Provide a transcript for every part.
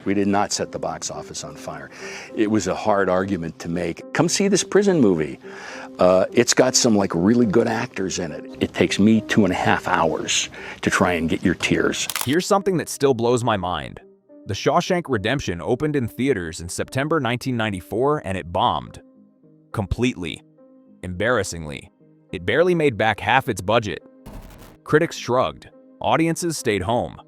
We did not set the box office on fire. It was a hard argument to make. Come see this prison movie. It's got some really good actors in it. It takes me 2.5 hours to try and get your tears. Here's something that still blows my mind. The Shawshank Redemption opened in theaters in September 1994 and it bombed. Completely. Embarrassingly. It barely made back half its budget. Critics shrugged. Audiences stayed home.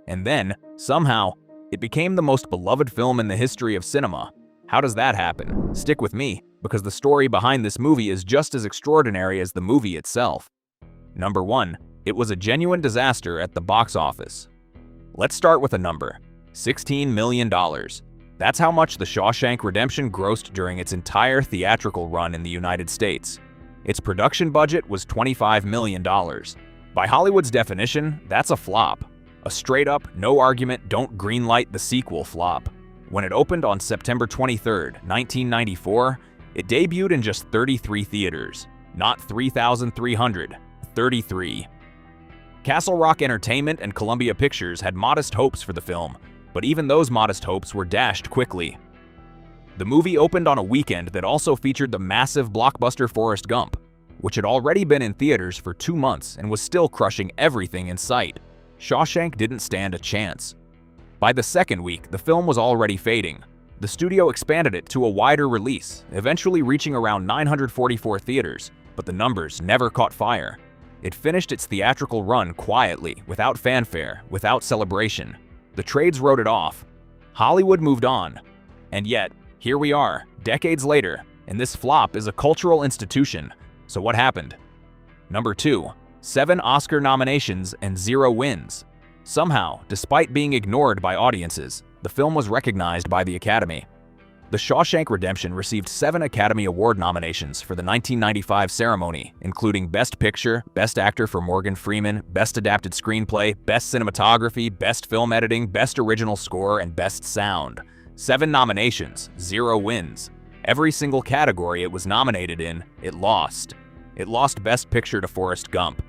And then, somehow, it became the most beloved film in the history of cinema. How does that happen? Stick with me, because the story behind this movie is just as extraordinary as the movie itself. Number 1. It was a genuine disaster at the box office. Let's start with a number. $16 million. That's how much The Shawshank Redemption grossed during its entire theatrical run in the United States. Its production budget was $25 million. By Hollywood's definition, that's a flop. A straight-up, no-argument, don't greenlight the sequel flop. When it opened on September 23, 1994, it debuted in just 33 theaters. Not 3,300, 33. Castle Rock Entertainment and Columbia Pictures had modest hopes for the film, but even those modest hopes were dashed quickly. The movie opened on a weekend that also featured the massive blockbuster Forrest Gump, which had already been in theaters for 2 months and was still crushing everything in sight. Shawshank didn't stand a chance. By the second week, the film was already fading. The studio expanded it to a wider release, eventually reaching around 944 theaters, but the numbers never caught fire. It finished its theatrical run quietly, without fanfare, without celebration. The trades wrote it off. Hollywood moved on. And yet, here we are, decades later, and this flop is a cultural institution. So what happened? Number 2. 7 Oscar nominations and 0 wins. Somehow, despite being ignored by audiences, the film was recognized by the Academy. The Shawshank Redemption received 7 Academy Award nominations for the 1995 ceremony, including Best Picture, Best Actor for Morgan Freeman, Best Adapted Screenplay, Best Cinematography, Best Film Editing, Best Original Score, and Best Sound. 7 nominations, 0 wins. Every single category it was nominated in, it lost. It lost Best Picture to Forrest Gump.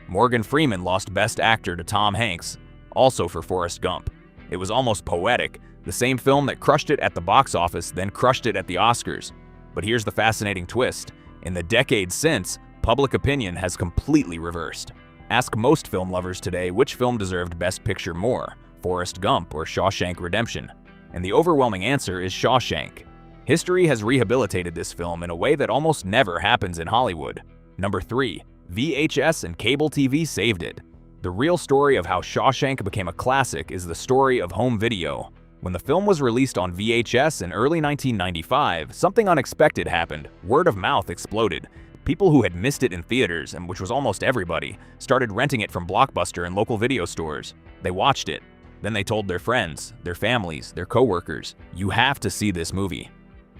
Morgan Freeman lost Best Actor to Tom Hanks, also for Forrest Gump. It was almost poetic. The same film that crushed it at the box office then crushed it at the Oscars. But here's the fascinating twist. In the decades since, public opinion has completely reversed. Ask most film lovers today which film deserved Best Picture more, Forrest Gump or Shawshank Redemption. And the overwhelming answer is Shawshank. History has rehabilitated this film in a way that almost never happens in Hollywood. Number 3. VHS and cable TV saved it. The real story of how Shawshank became a classic is the story of home video. When the film was released on VHS in early 1995, something unexpected happened. Word of mouth exploded. People who had missed it in theaters, and which was almost everybody, started renting it from Blockbuster and local video stores. They watched it. Then they told their friends, their families, their coworkers, "You have to see this movie."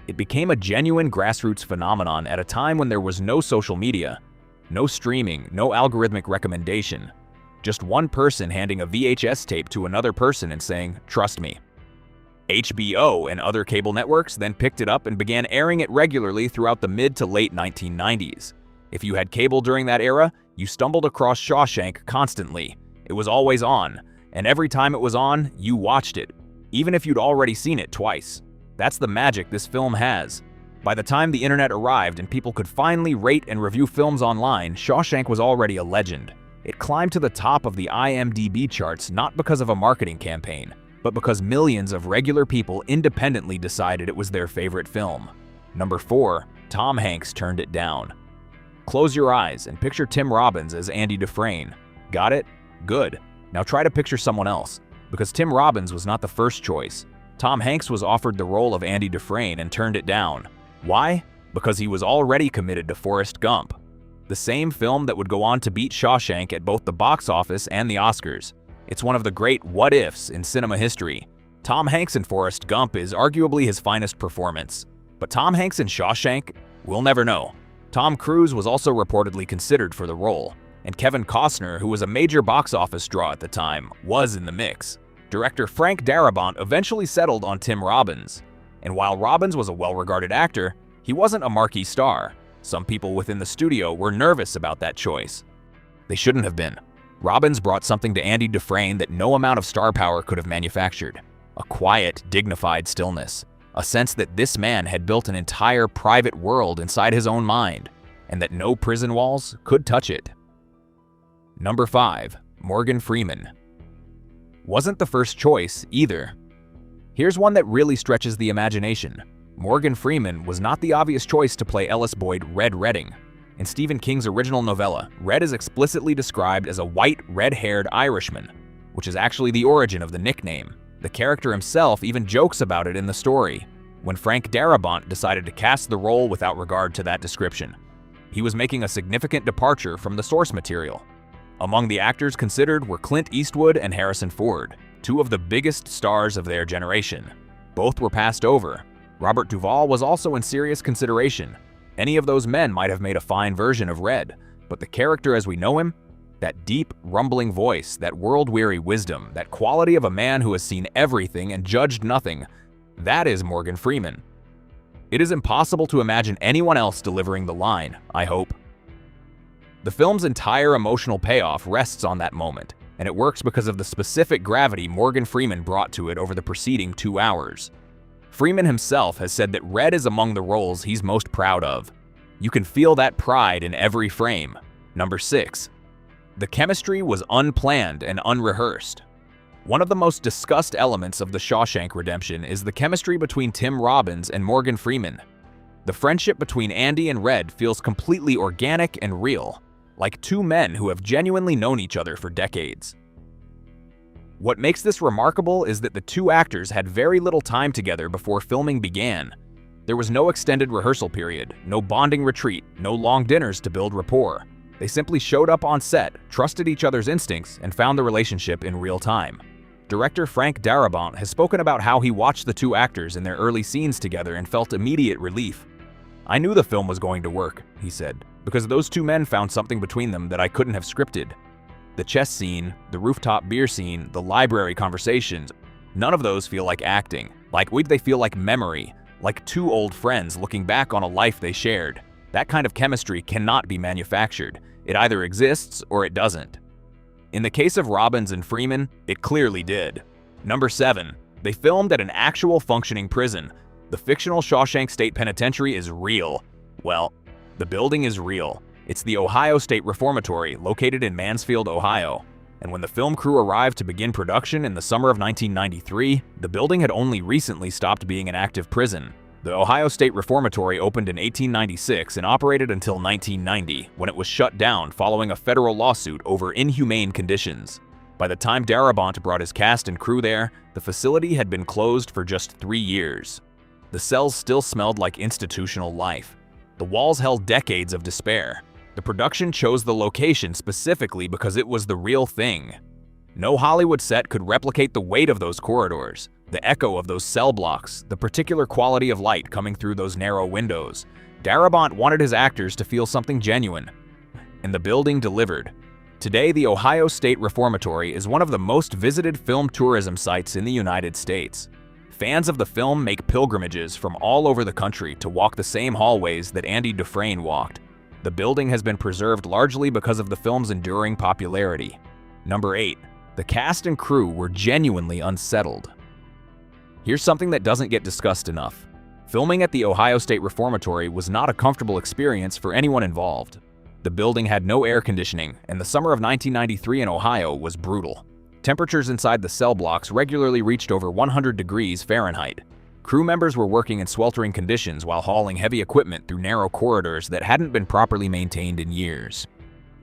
It became a genuine grassroots phenomenon at a time when there was no social media. No streaming, no algorithmic recommendation. Just one person handing a VHS tape to another person and saying, "Trust me." HBO and other cable networks then picked it up and began airing it regularly throughout the mid to late 1990s. If you had cable during that era, you stumbled across Shawshank constantly. It was always on, and every time it was on, you watched it, even if you'd already seen it twice. That's the magic this film has. By the time the internet arrived and people could finally rate and review films online, Shawshank was already a legend. It climbed to the top of the IMDb charts not because of a marketing campaign, but because millions of regular people independently decided it was their favorite film. Number 4. Tom Hanks turned it down. Close your eyes and picture Tim Robbins as Andy Dufresne. Got it? Good. Now try to picture someone else, because Tim Robbins was not the first choice. Tom Hanks was offered the role of Andy Dufresne and turned it down. Why? Because he was already committed to Forrest Gump, the same film that would go on to beat Shawshank at both the box office and the Oscars. It's one of the great what-ifs in cinema history. Tom Hanks in Forrest Gump is arguably his finest performance. But Tom Hanks in Shawshank? We'll never know. Tom Cruise was also reportedly considered for the role, and Kevin Costner, who was a major box office draw at the time, was in the mix. Director Frank Darabont eventually settled on Tim Robbins. And while Robbins was a well-regarded actor, he wasn't a marquee star. Some people within the studio were nervous about that choice. They shouldn't have been. Robbins brought something to Andy Dufresne that no amount of star power could have manufactured. a quiet, dignified stillness, a sense that this man had built an entire private world inside his own mind, and that no prison walls could touch it. Number 5. Morgan Freeman. Wasn't the first choice either. Here's one that really stretches the imagination. Morgan Freeman was not the obvious choice to play Ellis Boyd Red Redding. In Stephen King's original novella, Red is explicitly described as a white, red-haired Irishman, which is actually the origin of the nickname. The character himself even jokes about it in the story, when Frank Darabont decided to cast the role without regard to that description. He was making a significant departure from the source material. Among the actors considered were Clint Eastwood and Harrison Ford, two of the biggest stars of their generation. Both were passed over. Robert Duvall was also in serious consideration. Any of those men might have made a fine version of Red, but the character as we know him, that deep, rumbling voice, that world-weary wisdom, that quality of a man who has seen everything and judged nothing, that is Morgan Freeman. It is impossible to imagine anyone else delivering the line, I hope. The film's entire emotional payoff rests on that moment, and it works because of the specific gravity Morgan Freeman brought to it over the preceding 2 hours. Freeman himself has said that Red is among the roles he's most proud of. You can feel that pride in every frame. Number 6. The chemistry was unplanned and unrehearsed. One of the most discussed elements of the Shawshank Redemption is the chemistry between Tim Robbins and Morgan Freeman. The friendship between Andy and Red feels completely organic and real, like two men who have genuinely known each other for decades. What makes this remarkable is that the two actors had very little time together before filming began. There was no extended rehearsal period, no bonding retreat, no long dinners to build rapport. They simply showed up on set, trusted each other's instincts, and found the relationship in real time. Director Frank Darabont has spoken about how he watched the two actors in their early scenes together and felt immediate relief. "I knew the film was going to work," he said, "because those two men found something between them that I couldn't have scripted. The chess scene, the rooftop beer scene, the library conversations, none of those feel like acting. They feel like memory, like two old friends looking back on a life they shared. That kind of chemistry cannot be manufactured. It either exists or it doesn't." In the case of Robbins and Freeman, it clearly did. Number 7. They filmed at an actual functioning prison. The fictional Shawshank State Penitentiary is real. Well, the building is real. It's the Ohio State Reformatory, located in Mansfield, Ohio. And when the film crew arrived to begin production in the summer of 1993, the building had only recently stopped being an active prison. The Ohio State Reformatory opened in 1896 and operated until 1990, when it was shut down following a federal lawsuit over inhumane conditions. By the time Darabont brought his cast and crew there, the facility had been closed for just 3 years. The cells still smelled like institutional life. The walls held decades of despair. The production chose the location specifically because it was the real thing. No Hollywood set could replicate the weight of those corridors, the echo of those cell blocks, the particular quality of light coming through those narrow windows. Darabont wanted his actors to feel something genuine, and the building delivered. Today, the Ohio State Reformatory is one of the most visited film tourism sites in the United States. Fans of the film make pilgrimages from all over the country to walk the same hallways that Andy Dufresne walked. The building has been preserved largely because of the film's enduring popularity. Number 8. The cast and crew were genuinely unsettled. Here's something that doesn't get discussed enough. Filming at the Ohio State Reformatory was not a comfortable experience for anyone involved. The building had no air conditioning, and the summer of 1993 in Ohio was brutal. Temperatures inside the cell blocks regularly reached over 100 degrees Fahrenheit. Crew members were working in sweltering conditions while hauling heavy equipment through narrow corridors that hadn't been properly maintained in years.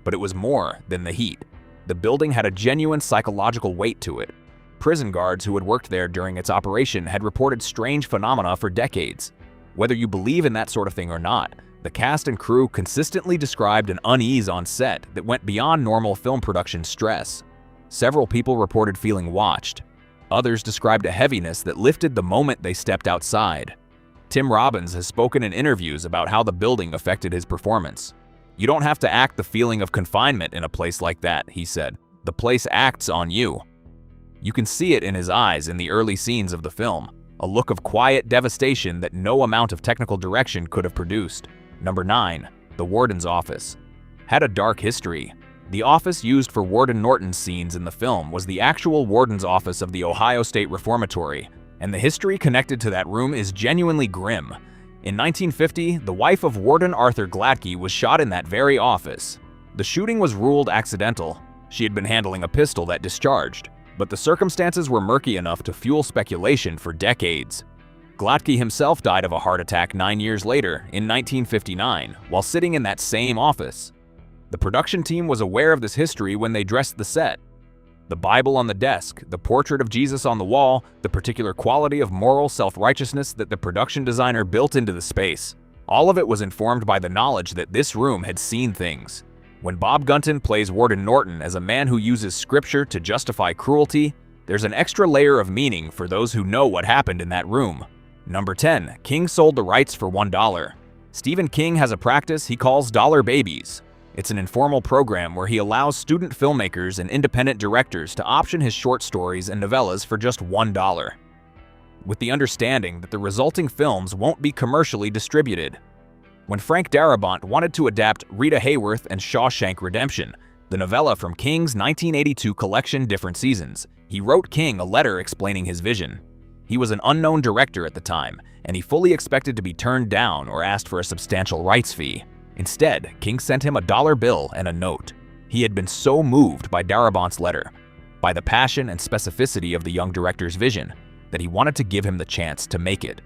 But it was more than the heat. The building had a genuine psychological weight to it. Prison guards who had worked there during its operation had reported strange phenomena for decades. Whether you believe in that sort of thing or not, the cast and crew consistently described an unease on set that went beyond normal film production stress. Several people reported feeling watched. Others described a heaviness that lifted the moment they stepped outside. Tim Robbins has spoken in interviews about how the building affected his performance. "You don't have to act the feeling of confinement in a place like that," he said. "The place acts on you." You can see it in his eyes in the early scenes of the film, a look of quiet devastation that no amount of technical direction could have produced. Number 9. The warden's office. Had a dark history. The office used for Warden Norton's scenes in the film was the actual warden's office of the Ohio State Reformatory, and the history connected to that room is genuinely grim. In 1950, the wife of Warden Arthur Gladkey was shot in that very office. The shooting was ruled accidental. She had been handling a pistol that discharged, but the circumstances were murky enough to fuel speculation for decades. Gladkey himself died of a heart attack 9 years later, in 1959, while sitting in that same office. The production team was aware of this history when they dressed the set. The Bible on the desk, the portrait of Jesus on the wall, the particular quality of moral self-righteousness that the production designer built into the space. All of it was informed by the knowledge that this room had seen things. When Bob Gunton plays Warden Norton as a man who uses scripture to justify cruelty, there's an extra layer of meaning for those who know what happened in that room. Number 10. King sold the rights for $1. Stephen King has a practice he calls dollar babies. It's an informal program where he allows student filmmakers and independent directors to option his short stories and novellas for just $1, with the understanding that the resulting films won't be commercially distributed. When Frank Darabont wanted to adapt Rita Hayworth and Shawshank Redemption, the novella from King's 1982 collection Different Seasons, he wrote King a letter explaining his vision. He was an unknown director at the time, and he fully expected to be turned down or asked for a substantial rights fee. Instead, King sent him a dollar bill and a note. He had been so moved by Darabont's letter, by the passion and specificity of the young director's vision, that he wanted to give him the chance to make it.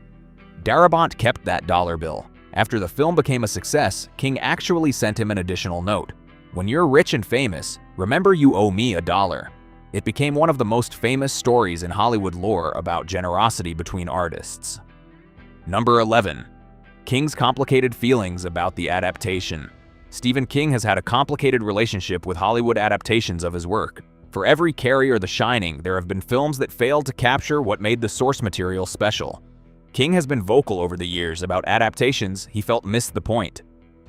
Darabont kept that dollar bill. After the film became a success, King actually sent him an additional note. "When you're rich and famous, remember you owe me $1. It became one of the most famous stories in Hollywood lore about generosity between artists. Number 11. King's complicated feelings about the adaptation. Stephen King has had a complicated relationship with Hollywood adaptations of his work. For every Carrie or The Shining, there have been films that failed to capture what made the source material special. King has been vocal over the years about adaptations he felt missed the point.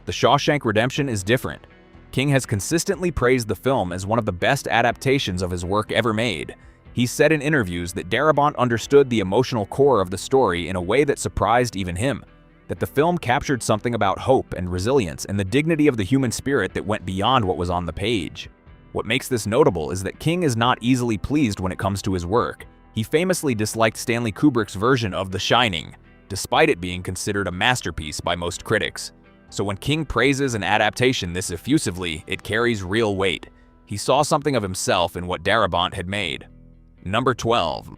The Shawshank Redemption is different. King has consistently praised the film as one of the best adaptations of his work ever made. He's said in interviews that Darabont understood the emotional core of the story in a way that surprised even him, that the film captured something about hope and resilience and the dignity of the human spirit that went beyond what was on the page. What makes this notable is that King is not easily pleased when it comes to his work. He famously disliked Stanley Kubrick's version of The Shining, despite it being considered a masterpiece by most critics. So when King praises an adaptation this effusively, it carries real weight. He saw something of himself in what Darabont had made. Number 12.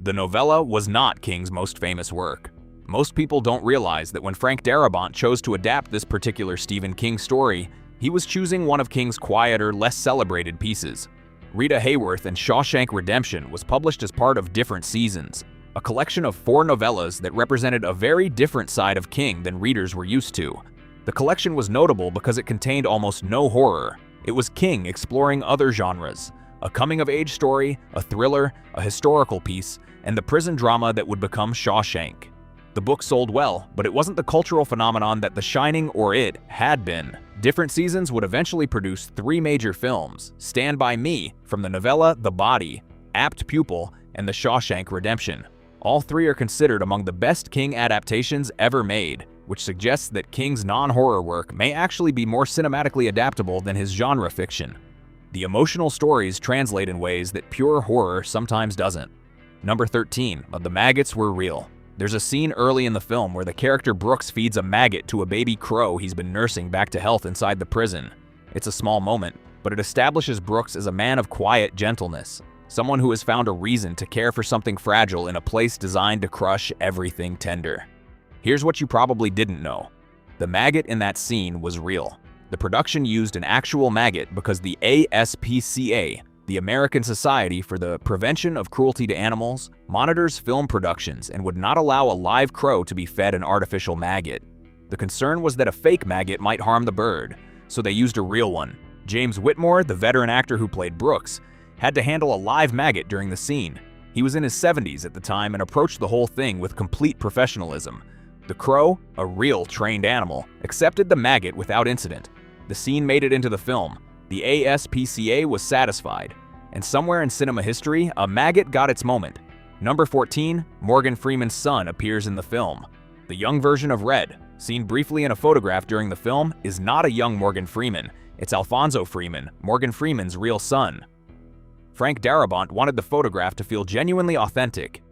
The novella was not King's most famous work. Most people don't realize that when Frank Darabont chose to adapt this particular Stephen King story, he was choosing one of King's quieter, less celebrated pieces. Rita Hayworth and Shawshank Redemption was published as part of Different Seasons, a collection of 4 novellas that represented a very different side of King than readers were used to. The collection was notable because it contained almost no horror. It was King exploring other genres, a coming-of-age story, a thriller, a historical piece, and the prison drama that would become Shawshank. The book sold well, but it wasn't the cultural phenomenon that The Shining or It had been. Different Seasons would eventually produce 3 major films: Stand By Me, from the novella The Body, Apt Pupil, and The Shawshank Redemption. All 3 are considered among the best King adaptations ever made, which suggests that King's non-horror work may actually be more cinematically adaptable than his genre fiction. The emotional stories translate in ways that pure horror sometimes doesn't. Number 13. The maggots were real. There's a scene early in the film where the character Brooks feeds a maggot to a baby crow he's been nursing back to health inside the prison. It's a small moment, but it establishes Brooks as a man of quiet gentleness, someone who has found a reason to care for something fragile in a place designed to crush everything tender. Here's what you probably didn't know. The maggot in that scene was real. The production used an actual maggot because the ASPCA, the American Society for the Prevention of Cruelty to Animals, monitors film productions and would not allow a live crow to be fed an artificial maggot. The concern was that a fake maggot might harm the bird, so they used a real one. James Whitmore, the veteran actor who played Brooks, had to handle a live maggot during the scene. He was in his 70s at the time and approached the whole thing with complete professionalism. The crow, a real trained animal, accepted the maggot without incident. The scene made it into the film. The ASPCA was satisfied, and somewhere in cinema history, a maggot got its moment. Number 14, Morgan Freeman's son appears in the film. The young version of Red, seen briefly in a photograph during the film, is not a young Morgan Freeman. It's Alfonso Freeman, Morgan Freeman's real son. Frank Darabont wanted the photograph to feel genuinely authentic.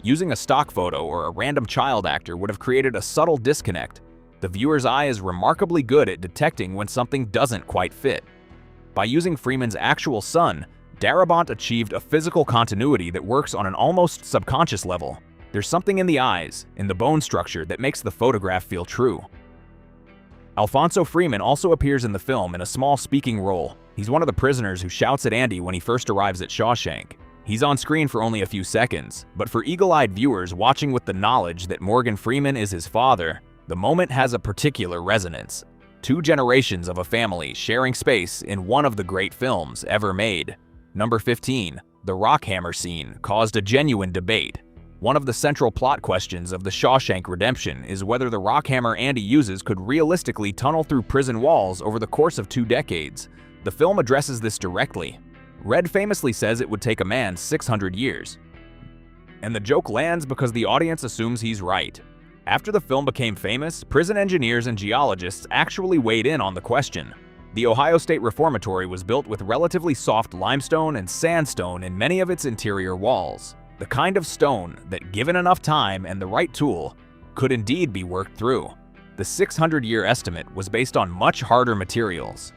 Using a stock photo or a random child actor would have created a subtle disconnect. The viewer's eye is remarkably good at detecting when something doesn't quite fit. By using Freeman's actual son, Darabont achieved a physical continuity that works on an almost subconscious level. There's something in the eyes, in the bone structure, that makes the photograph feel true. Alfonso Freeman also appears in the film in a small speaking role. He's one of the prisoners who shouts at Andy when he first arrives at Shawshank. He's on screen for only a few seconds, but for eagle-eyed viewers watching with the knowledge that Morgan Freeman is his father, the moment has a particular resonance. 2 generations of a family sharing space in one of the great films ever made. Number 15. The rockhammer scene caused a genuine debate. One of the central plot questions of The Shawshank Redemption is whether the rockhammer Andy uses could realistically tunnel through prison walls over the course of 2 decades. The film addresses this directly. Red famously says it would take a man 600 years. And the joke lands because the audience assumes he's right. After the film became famous, prison engineers and geologists actually weighed in on the question. The Ohio State Reformatory was built with relatively soft limestone and sandstone in many of its interior walls. The kind of stone that, given enough time and the right tool, could indeed be worked through. The 600-year estimate was based on much harder materials.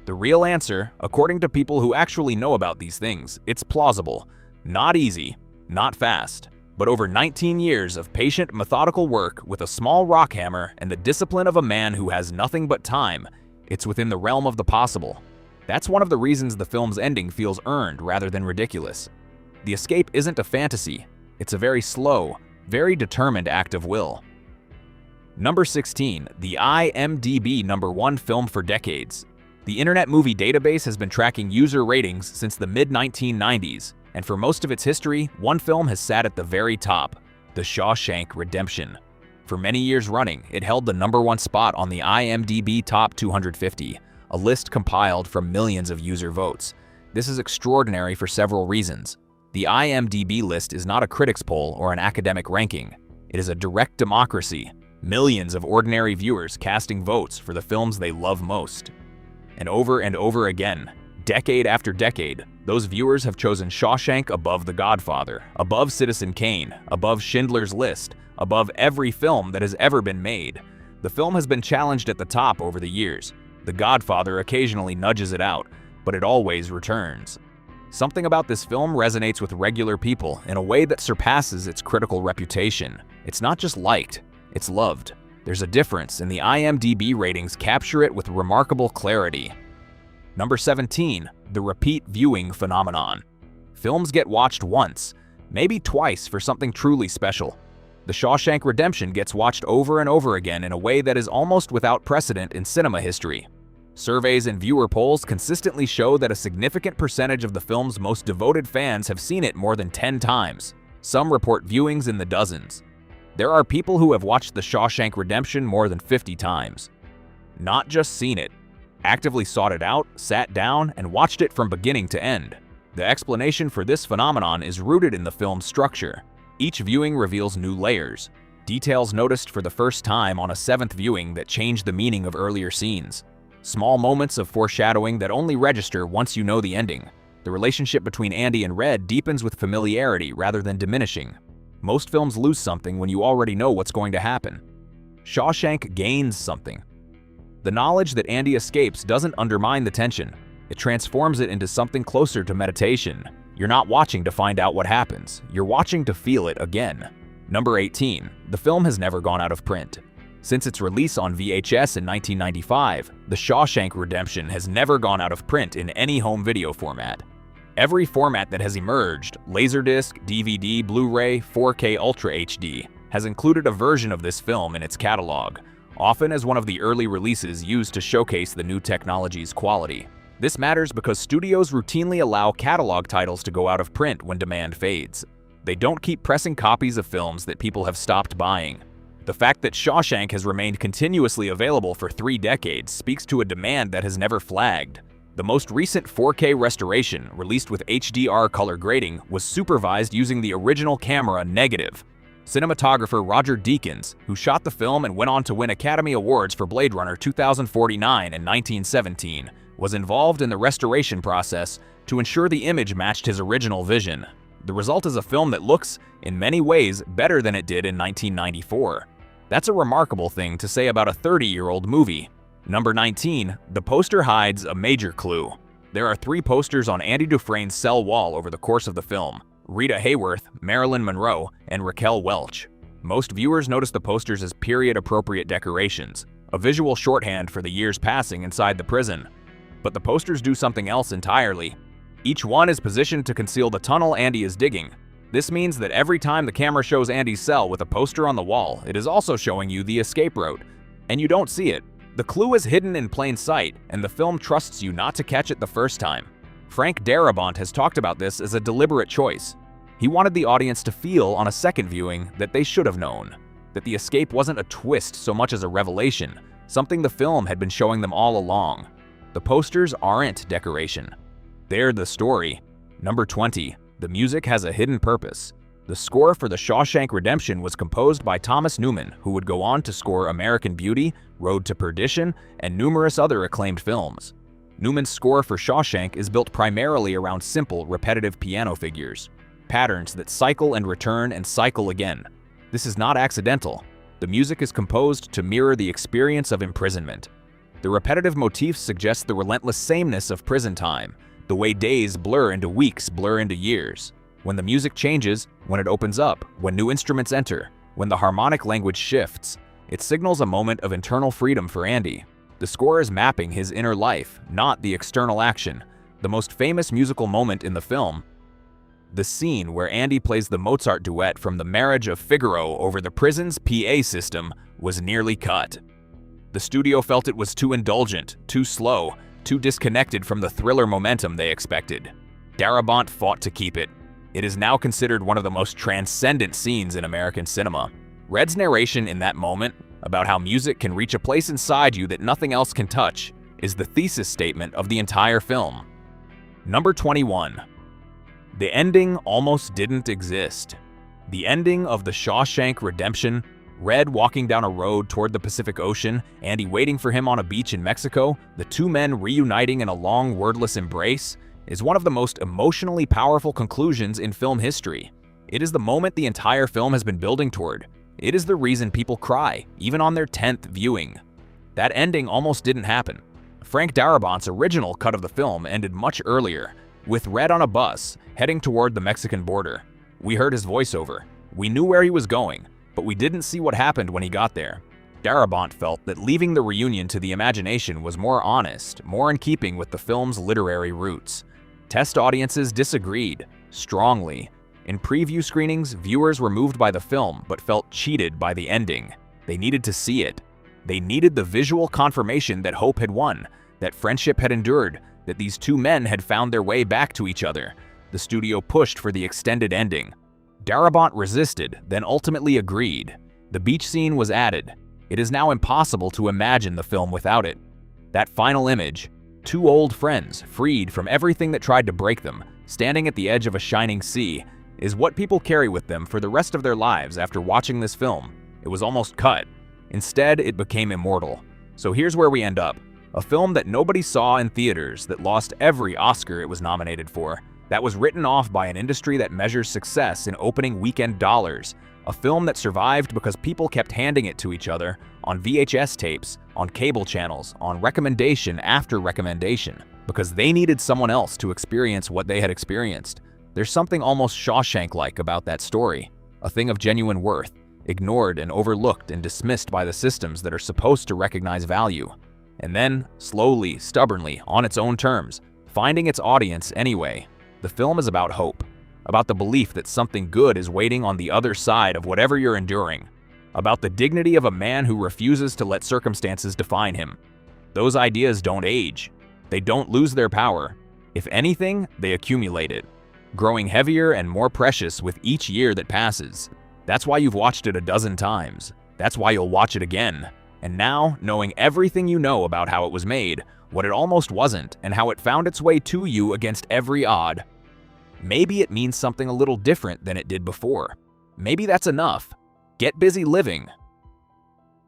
The real answer, according to people who actually know about these things, it's plausible. Not easy, not fast, but over 19 years of patient, methodical work with a small rock hammer and the discipline of a man who has nothing but time, it's within the realm of the possible. That's one of the reasons the film's ending feels earned rather than ridiculous. The escape isn't a fantasy, it's a very slow, very determined act of will. Number 16, the IMDb #1 film for decades. The Internet Movie Database has been tracking user ratings since the mid-1990s, and for most of its history, one film has sat at the very top, The Shawshank Redemption. For many years running, it held the #1 spot on the IMDb Top 250, a list compiled from millions of user votes. This is extraordinary for several reasons. The IMDb list is not a critics poll or an academic ranking. It is a direct democracy, millions of ordinary viewers casting votes for the films they love most. And over again, decade after decade, those viewers have chosen Shawshank above The Godfather, above Citizen Kane, above Schindler's List, above every film that has ever been made. The film has been challenged at the top over the years. The Godfather occasionally nudges it out, but it always returns. Something about this film resonates with regular people in a way that surpasses its critical reputation. It's not just liked, it's loved. There's a difference, and the IMDb ratings capture it with remarkable clarity. Number 17, the repeat viewing phenomenon. Films get watched once, maybe twice for something truly special. The Shawshank Redemption gets watched over and over again in a way that is almost without precedent in cinema history. Surveys and viewer polls consistently show that a significant percentage of the film's most devoted fans have seen it more than 10 times. Some report viewings in the dozens. There are people who have watched The Shawshank Redemption more than 50 times. Not just seen it, actively sought it out, sat down, and watched it from beginning to end. The explanation for this phenomenon is rooted in the film's structure. Each viewing reveals new layers, details noticed for the first time on a 7th viewing that change the meaning of earlier scenes, small moments of foreshadowing that only register once you know the ending. The relationship between Andy and Red deepens with familiarity rather than diminishing. Most films lose something when you already know what's going to happen. Shawshank gains something. The knowledge that Andy escapes doesn't undermine the tension. It transforms it into something closer to meditation. You're not watching to find out what happens. You're watching to feel it again. Number 18. The film has never gone out of print. Since its release on VHS in 1995, The Shawshank Redemption has never gone out of print in any home video format. Every format that has emerged, Laserdisc, DVD, Blu-ray, 4K Ultra HD, has included a version of this film in its catalog, often as one of the early releases used to showcase the new technology's quality. This matters because studios routinely allow catalog titles to go out of print when demand fades. They don't keep pressing copies of films that people have stopped buying. The fact that Shawshank has remained continuously available for 3 decades speaks to a demand that has never flagged. The most recent 4K restoration, released with HDR color grading, was supervised using the original camera negative. Cinematographer Roger Deakins, who shot the film and went on to win Academy Awards for Blade Runner 2049 and 1917, was involved in the restoration process to ensure the image matched his original vision. The result is a film that looks, in many ways, better than it did in 1994. That's a remarkable thing to say about a 30-year-old movie. Number 19, the poster hides a major clue. There are 3 posters on Andy Dufresne's cell wall over the course of the film: Rita Hayworth, Marilyn Monroe, and Raquel Welch. Most viewers notice the posters as period-appropriate decorations, a visual shorthand for the years passing inside the prison. But the posters do something else entirely. Each one is positioned to conceal the tunnel Andy is digging. This means that every time the camera shows Andy's cell with a poster on the wall, it is also showing you the escape route. And you don't see it. The clue is hidden in plain sight, and the film trusts you not to catch it the first time. Frank Darabont has talked about this as a deliberate choice. He wanted the audience to feel on a second viewing that they should have known, that the escape wasn't a twist so much as a revelation, something the film had been showing them all along. The posters aren't decoration. They're the story. Number 20. The music has a hidden purpose. The score for The Shawshank Redemption was composed by Thomas Newman, who would go on to score American Beauty, Road to Perdition, and numerous other acclaimed films. Newman's score for Shawshank is built primarily around simple, repetitive piano figures, patterns that cycle and return and cycle again. This is not accidental. The music is composed to mirror the experience of imprisonment. The repetitive motifs suggest the relentless sameness of prison time, the way days blur into weeks, blur into years. When the music changes, when it opens up, when new instruments enter, when the harmonic language shifts, it signals a moment of internal freedom for Andy. The score is mapping his inner life, not the external action. The most famous musical moment in the film, the scene where Andy plays the Mozart duet from The Marriage of Figaro over the prison's PA system, was nearly cut. The studio felt it was too indulgent, too slow, too disconnected from the thriller momentum they expected. Darabont fought to keep it. It is now considered one of the most transcendent scenes in American cinema. Red's narration in that moment, about how music can reach a place inside you that nothing else can touch, is the thesis statement of the entire film. Number 21. The ending almost didn't exist. The ending of The Shawshank Redemption, Red walking down a road toward the Pacific Ocean, Andy waiting for him on a beach in Mexico, the 2 men reuniting in a long wordless embrace, is one of the most emotionally powerful conclusions in film history. It is the moment the entire film has been building toward. It is the reason people cry, even on their 10th viewing. That ending almost didn't happen. Frank Darabont's original cut of the film ended much earlier, with Red on a bus, heading toward the Mexican border. We heard his voiceover. We knew where he was going, but we didn't see what happened when he got there. Darabont felt that leaving the reunion to the imagination was more honest, more in keeping with the film's literary roots. Test audiences disagreed, strongly. In preview screenings, viewers were moved by the film but felt cheated by the ending. They needed to see it. They needed the visual confirmation that hope had won, that friendship had endured, that these 2 men had found their way back to each other. The studio pushed for the extended ending. Darabont resisted, then ultimately agreed. The beach scene was added. It is now impossible to imagine the film without it. That final image, 2 old friends, freed from everything that tried to break them, standing at the edge of a shining sea, is what people carry with them for the rest of their lives after watching this film. It was almost cut. Instead, it became immortal. So here's where we end up. A film that nobody saw in theaters, that lost every Oscar it was nominated for, that was written off by an industry that measures success in opening weekend dollars, a film that survived because people kept handing it to each other on VHS tapes, on cable channels, on recommendation after recommendation, because they needed someone else to experience what they had experienced. There's something almost Shawshank-like about that story, a thing of genuine worth, ignored and overlooked and dismissed by the systems that are supposed to recognize value. And then, slowly, stubbornly, on its own terms, finding its audience anyway. The film is about hope, about the belief that something good is waiting on the other side of whatever you're enduring, about the dignity of a man who refuses to let circumstances define him. Those ideas don't age. They don't lose their power. If anything, they accumulate it, growing heavier and more precious with each year that passes. That's why you've watched it a dozen times. That's why you'll watch it again. And now, knowing everything you know about how it was made, what it almost wasn't, and how it found its way to you against every odd, maybe it means something a little different than it did before. Maybe that's enough. Get busy living.